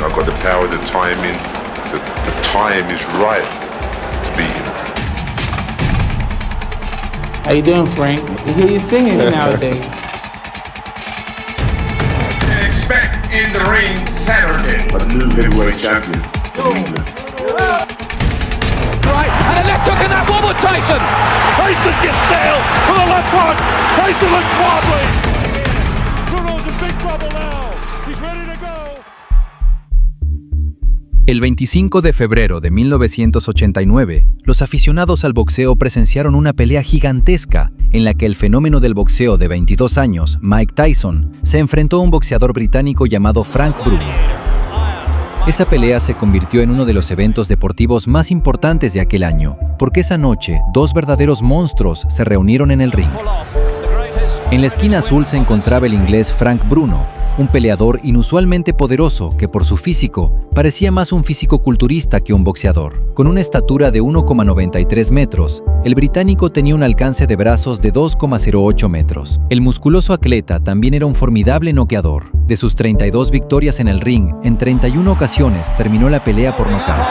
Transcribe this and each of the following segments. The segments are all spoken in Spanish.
I've got the power, the timing. The time is right to beat him. How you doing, Frank? I hear you singing nowadays. Expect in the ring Saturday. A new heavyweight champion from England. Right, and a left hook and that wobble Tyson. Tyson gets nailed with a left hook. Tyson looks wobbly. Bruno's in big trouble now. He's ready to go. El 25 de febrero de 1989, los aficionados al boxeo presenciaron una pelea gigantesca en la que el fenómeno del boxeo de 22 años, Mike Tyson, se enfrentó a un boxeador británico llamado Frank Bruno. Esa pelea se convirtió en uno de los eventos deportivos más importantes de aquel año, porque esa noche dos verdaderos monstruos se reunieron en el ring. En la esquina azul se encontraba el inglés Frank Bruno, un peleador inusualmente poderoso que por su físico parecía más un físico-culturista que un boxeador. Con una estatura de 1,93 metros, el británico tenía un alcance de brazos de 2,08 metros. El musculoso atleta también era un formidable noqueador. De sus 32 victorias en el ring, en 31 ocasiones terminó la pelea por nocaut.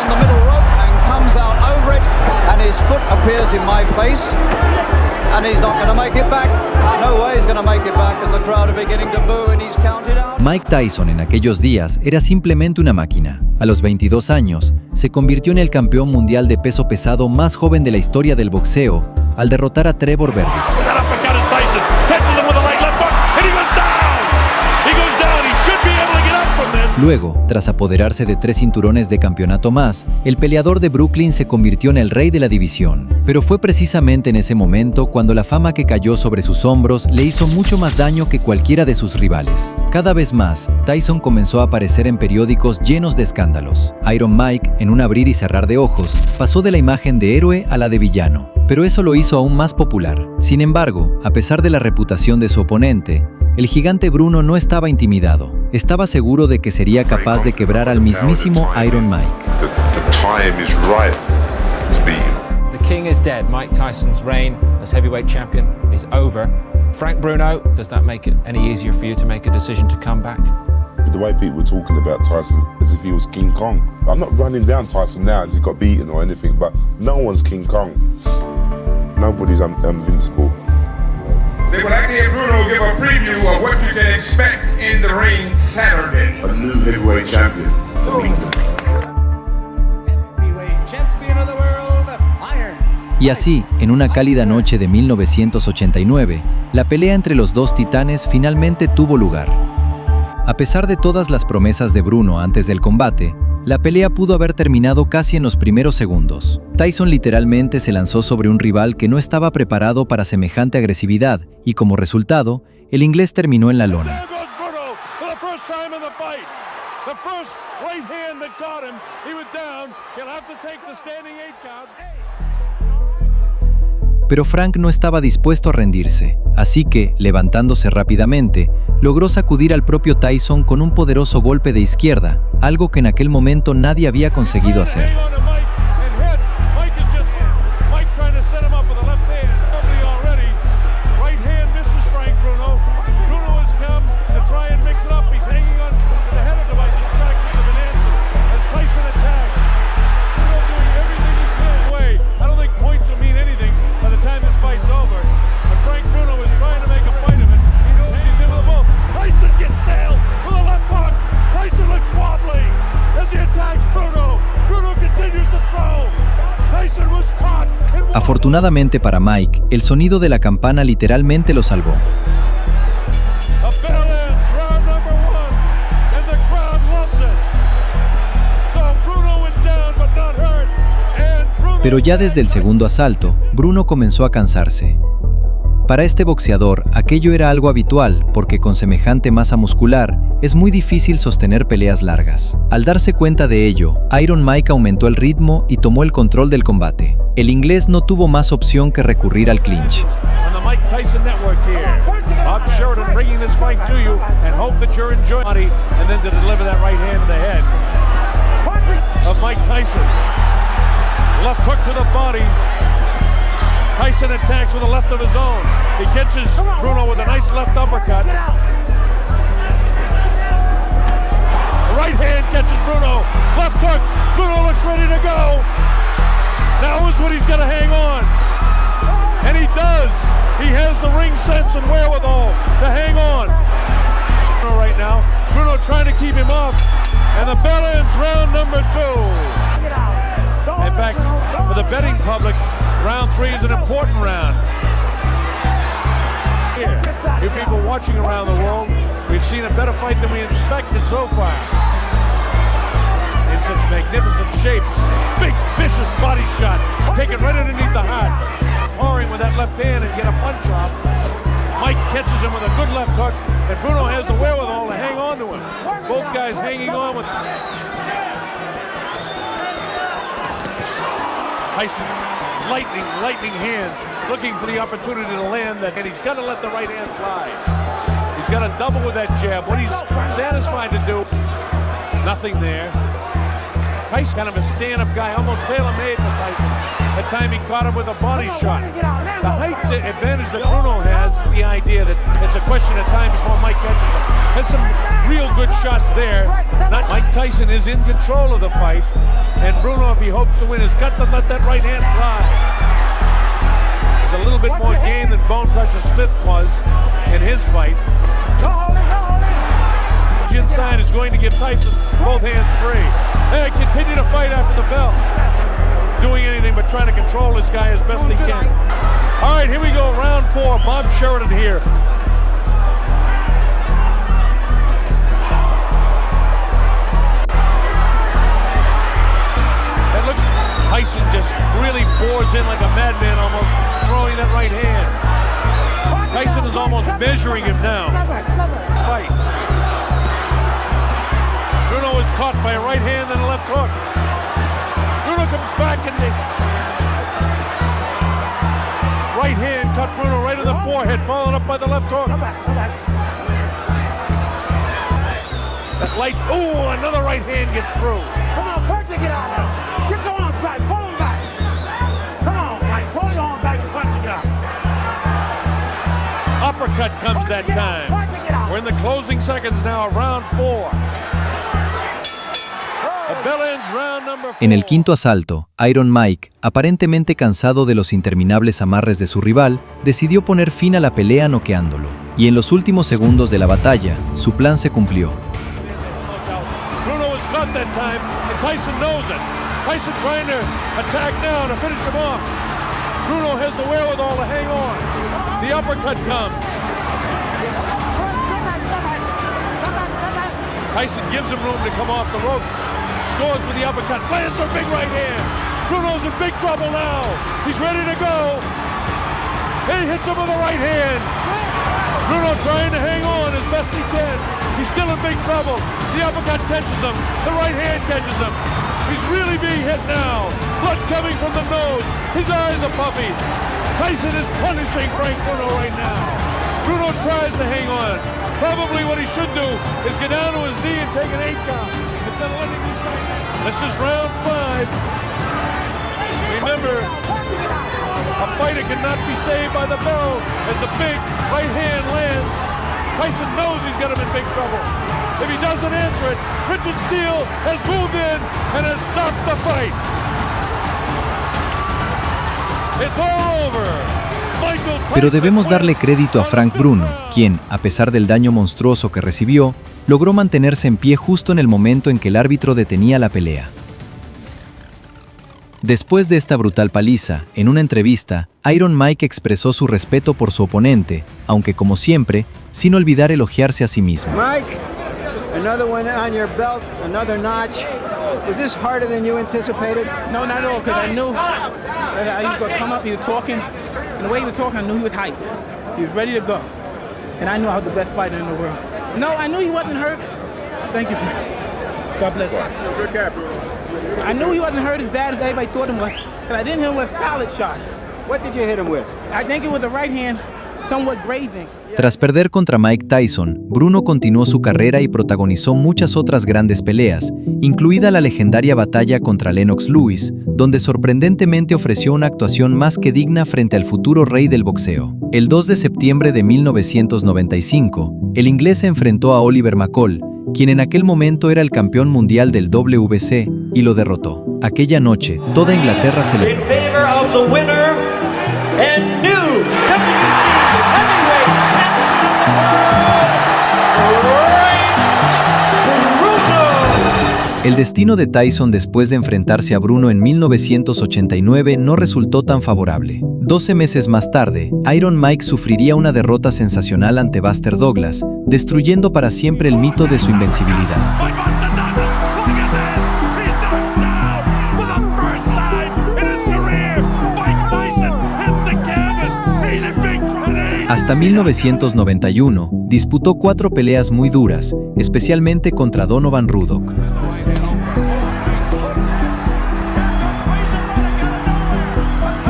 Mike Tyson en aquellos días era simplemente una máquina. A los 22 años, se convirtió en el campeón mundial de peso pesado más joven de la historia del boxeo al derrotar a Trevor Berbick. Luego, tras apoderarse de 3 cinturones de campeonato más, el peleador de Brooklyn se convirtió en el rey de la división. Pero fue precisamente en ese momento cuando la fama que cayó sobre sus hombros le hizo mucho más daño que cualquiera de sus rivales. Cada vez más, Tyson comenzó a aparecer en periódicos llenos de escándalos. Iron Mike, en un abrir y cerrar de ojos, pasó de la imagen de héroe a la de villano. Pero eso lo hizo aún más popular. Sin embargo, a pesar de la reputación de su oponente, el gigante Bruno no estaba intimidado. Estaba seguro de que sería capaz de quebrar al mismísimo Iron Mike. The king is dead. Mike Tyson's reign as heavyweight champion is over. Frank Bruno, does that make it any easier for you to make a decision to come back? The way people were talking about Tyson as if he was King Kong. I'm not running down Tyson now as he's got beaten or anything, but no one's King Kong. Nobody's invincible. They would like to hear Bruno give a preview of what you can expect in the ring Saturday. A new heavyweight champion from England. Heavyweight champion of the world, Iron. Y así, en una cálida noche de 1989, la pelea entre los dos titanes finalmente tuvo lugar. A pesar de todas las promesas de Bruno antes del combate, la pelea pudo haber terminado casi en los primeros segundos. Tyson literalmente se lanzó sobre un rival que no estaba preparado para semejante agresividad y como resultado, el inglés terminó en la lona. Pero Frank no estaba dispuesto a rendirse, así que, levantándose rápidamente, logró sacudir al propio Tyson con un poderoso golpe de izquierda, algo que en aquel momento nadie había conseguido hacer. Afortunadamente para Mike, el sonido de la campana literalmente lo salvó. Pero ya desde el segundo asalto, Bruno comenzó a cansarse. Para este boxeador, aquello era algo habitual, porque con semejante masa muscular, es muy difícil sostener peleas largas. Al darse cuenta de ello, Iron Mike aumentó el ritmo y tomó el control del combate. El inglés no tuvo más opción que recurrir al clinch. Tyson attacks with a left of his own. He catches Bruno with a nice left uppercut. Right hand catches Bruno. left hook. Bruno looks ready to go. Now is when he's got to hang on. And he does. He has the ring sense and wherewithal to hang on. Right now, Bruno trying to keep him off. And the bell ends round number 2. In fact, for the betting public, round 3 is an important round. Here, you people watching around the world, we've seen a better fight than we expected so far. In such magnificent shape, big vicious body shot, taken right underneath the heart, pouring with that left hand and get a punch off. Mike catches him with a good left hook, and Bruno has the wherewithal to hang on to him. Both guys hanging on with Tyson, lightning hands, looking for the opportunity to land that, and he's got to let the right hand fly. He's got to double with that jab. What he's satisfied to do, nothing there. Tyson, kind of a stand-up guy, almost tailor-made for Tyson. That time he caught him with a body shot. The height advantage that Bruno has, the idea that it's a question of time before Mike catches him. Has some real good shots there. Mike Tyson is in control of the fight, and Bruno, if he hopes to win, has got to let that right hand fly. There's a little bit more game than Bone Crusher Smith was in his fight. Inside is going to give Tyson both hands free. They continue to fight after the bell. Doing anything but trying to control this guy as best he can. All right, here we go, round 4. Bob Sheridan here. That looks, Tyson just really bores in like a madman, almost throwing that right hand. Tyson is almost measuring him now. Fight. Bruno is caught by a right hand and a left hook. Bruno comes back and the right hand cut Bruno right in the forehead, followed up by the left hook. That light, ooh, another right hand gets through. Come on, Percy, get out of there. Get your arms back, pull them back. Come on, Mike, pull your arms back and punch it out. Uppercut comes that time. We're in the closing seconds now of round 4. En el quinto asalto, Iron Mike, aparentemente cansado de los interminables amarres de su rival, decidió poner fin a la pelea noqueándolo. Y en los últimos segundos de la batalla, su plan se cumplió. Bruno was caught that time, and Tyson knows it. Tyson trying to attack now to finish him off. Bruno has the wherewithal to hang on. The uppercut comes. Tyson gives him room to come off the ropes. Scores with the uppercut, lands a big right hand. Bruno's in big trouble now. He's ready to go. He hits him with the right hand. Bruno trying to hang on as best he can. He's still in big trouble. The uppercut catches him. The right hand catches him. He's really being hit now. Blood coming from the nose. His eyes are puffy. Tyson is punishing Frank Bruno right now. Bruno tries to hang on. Probably what he should do is get down to his knee and take an 8 count. This is round 5. Remember, a fighter cannot be saved by the bell as the big right hand lands. Tyson knows he's got him in big trouble. If he doesn't answer it, Richard Steele has moved in and has stopped the fight. It's all over. Pero debemos darle crédito a Frank Bruno, quien, a pesar del daño monstruoso que recibió, logró mantenerse en pie justo en el momento en que el árbitro detenía la pelea. Después de esta brutal paliza, en una entrevista, Iron Mike expresó su respeto por su oponente, aunque como siempre, sin olvidar elogiarse a sí mismo. Mike, another one on your belt, another notch. Was this harder than you anticipated? No, not at all, because I knew that he was going to come up, he was talking, and the way he was talking, I knew he was hyped. He was ready to go. And I knew I was the best fighter in the world. No, I knew he wasn't hurt. Thank you, God bless you. Good guy, Bruno. I knew he wasn't hurt as bad as everybody thought him was, because I didn't hit him with a solid shot. What did you hit him with? I think it was the right hand, somewhat grazing. Tras perder contra Mike Tyson, Bruno continuó su carrera y protagonizó muchas otras grandes peleas, incluida la legendaria batalla contra Lennox Lewis, donde sorprendentemente ofreció una actuación más que digna frente al futuro rey del boxeo. El 2 de septiembre de 1995, el inglés se enfrentó a Oliver McCall, quien en aquel momento era el campeón mundial del WBC, y lo derrotó. Aquella noche, toda Inglaterra celebró. El destino de Tyson después de enfrentarse a Bruno en 1989 no resultó tan favorable. 12 meses más tarde, Iron Mike sufriría una derrota sensacional ante Buster Douglas, destruyendo para siempre el mito de su invencibilidad. Hasta 1991, disputó 4 peleas muy duras, especialmente contra Donovan Ruddock.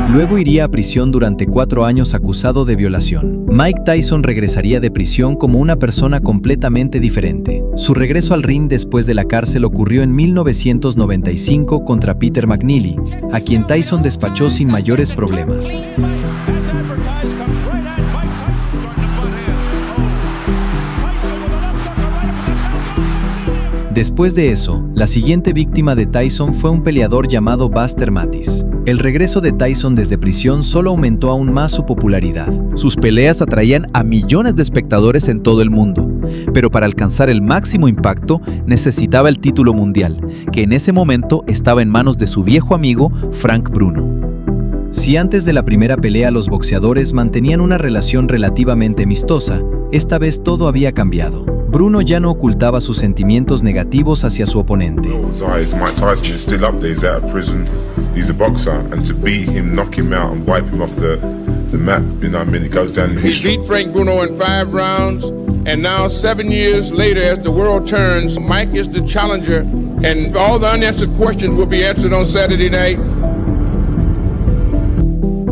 Luego iría a prisión durante 4 años acusado de violación. Mike Tyson regresaría de prisión como una persona completamente diferente. Su regreso al ring después de la cárcel ocurrió en 1995 contra Peter McNeely, a quien Tyson despachó sin mayores problemas. Después de eso, la siguiente víctima de Tyson fue un peleador llamado Buster Mattis. El regreso de Tyson desde prisión solo aumentó aún más su popularidad. Sus peleas atraían a millones de espectadores en todo el mundo, pero para alcanzar el máximo impacto necesitaba el título mundial, que en ese momento estaba en manos de su viejo amigo Frank Bruno. Si antes de la primera pelea los boxeadores mantenían una relación relativamente amistosa, esta vez todo había cambiado. Bruno ya no ocultaba sus sentimientos negativos hacia su oponente. Mike Tyson is still up there, he's out of prison, he's a boxer, and to beat him, knock him out and wipe him off the map, you know what I mean, it goes down in history. He beat Frank Bruno in 5 rounds, and now 7 years later, as the world turns, Mike is the challenger, and all the unanswered questions will be answered on Saturday night.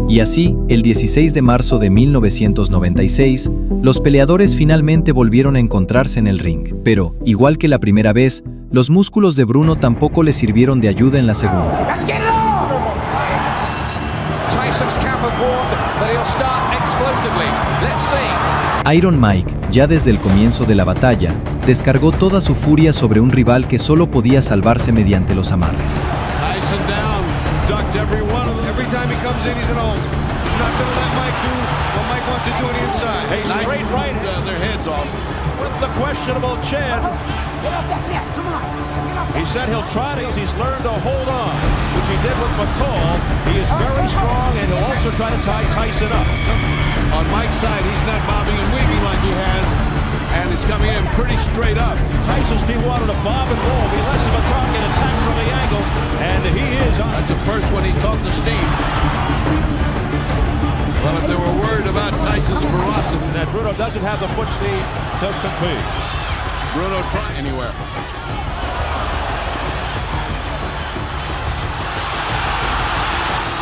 Y así, el 16 de marzo de 1996, los peleadores finalmente volvieron a encontrarse en el ring. Pero, igual que la primera vez, los músculos de Bruno tampoco le sirvieron de ayuda en la segunda. Iron Mike, ya desde el comienzo de la batalla, descargó toda su furia sobre un rival que solo podía salvarse mediante los amarres. Every time he comes in, he's gonna hold it. He's not gonna let Mike do what Mike wants to do on the inside. A straight right, their heads off. With the questionable chin. He said he'll try to, he's learned to hold on, which he did with McCall. He is very strong, and he'll also try to tie Tyson up. On Mike's side, he's not bobbing and weaving like he has, and it's coming in pretty straight up. Tyson's been wanting to bob and roll, be less of a target, attack from the angles, and he is on. That's the first one he talked to Steve. Well, if they were worried about Tyson's ferocity, that Bruno doesn't have the foot speed to compete. Bruno try anywhere.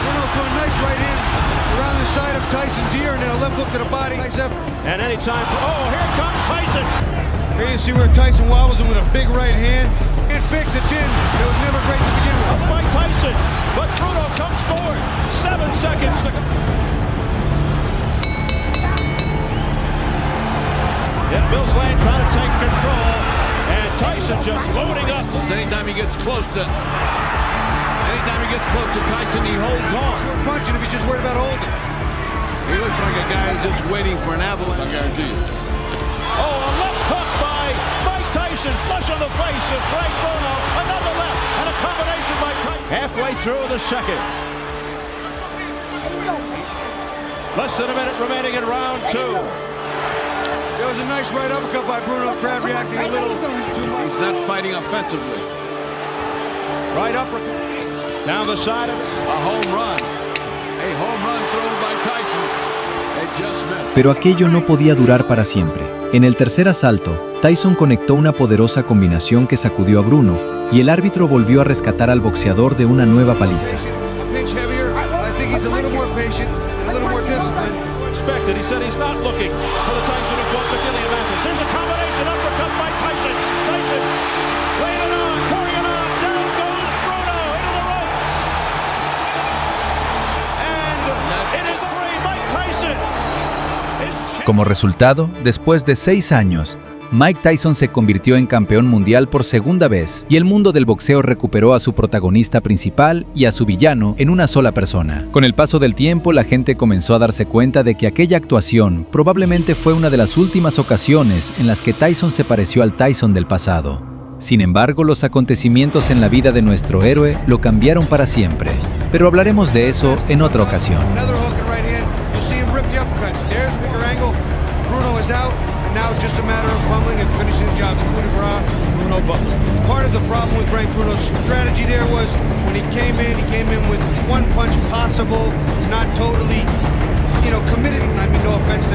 Bruno for a nice right hand around the side of Tyson's ear, and then a left hook to the body. Nice effort. And anytime, oh, here comes Tyson. Here you see where Tyson wobbles him with a big right hand. Can't fix the chin. It was never great to begin with. Mike Tyson, but Bruno comes forward. 7 seconds to go. And Bill's Lane trying to take control, and Tyson just loading up. Anytime he gets close to Tyson, he holds on. He's punching if he's just worried about holding. He looks like a guy who's just waiting for an avalanche, I guarantee you. Oh, a left hook by Mike Tyson, flush on the face of Frank Bruno. Another left, and a combination by Tyson. Halfway through the second. Less than a minute remaining in round 2. There was a nice right uppercut by Bruno. Crowd reacting a little too much. He's not fighting offensively. Right uppercut. Down the side of it. A home run. A home run thrown by Tyson. It just missed. Pero aquello no podía durar para siempre. En el tercer asalto, Tyson conectó una poderosa combinación que sacudió a Bruno, y el árbitro volvió a rescatar al boxeador de una nueva paliza. Expected. He said he's not looking for the Tyson of what McGillian Mathis. There's a combination uppercut by Tyson. Tyson laying it on, carrying on. Down goes Bruno into the ropes. And it is 3. Mike Tyson. Como resultado, después de 6 años, Mike Tyson se convirtió en campeón mundial por segunda vez y el mundo del boxeo recuperó a su protagonista principal y a su villano en una sola persona. Con el paso del tiempo, la gente comenzó a darse cuenta de que aquella actuación probablemente fue una de las últimas ocasiones en las que Tyson se pareció al Tyson del pasado. Sin embargo, los acontecimientos en la vida de nuestro héroe lo cambiaron para siempre. Pero hablaremos de eso en otra ocasión. Part of the problem with Frank Bruno's strategy there was when he came in with one punch possible, not totally, committed. I mean, no offense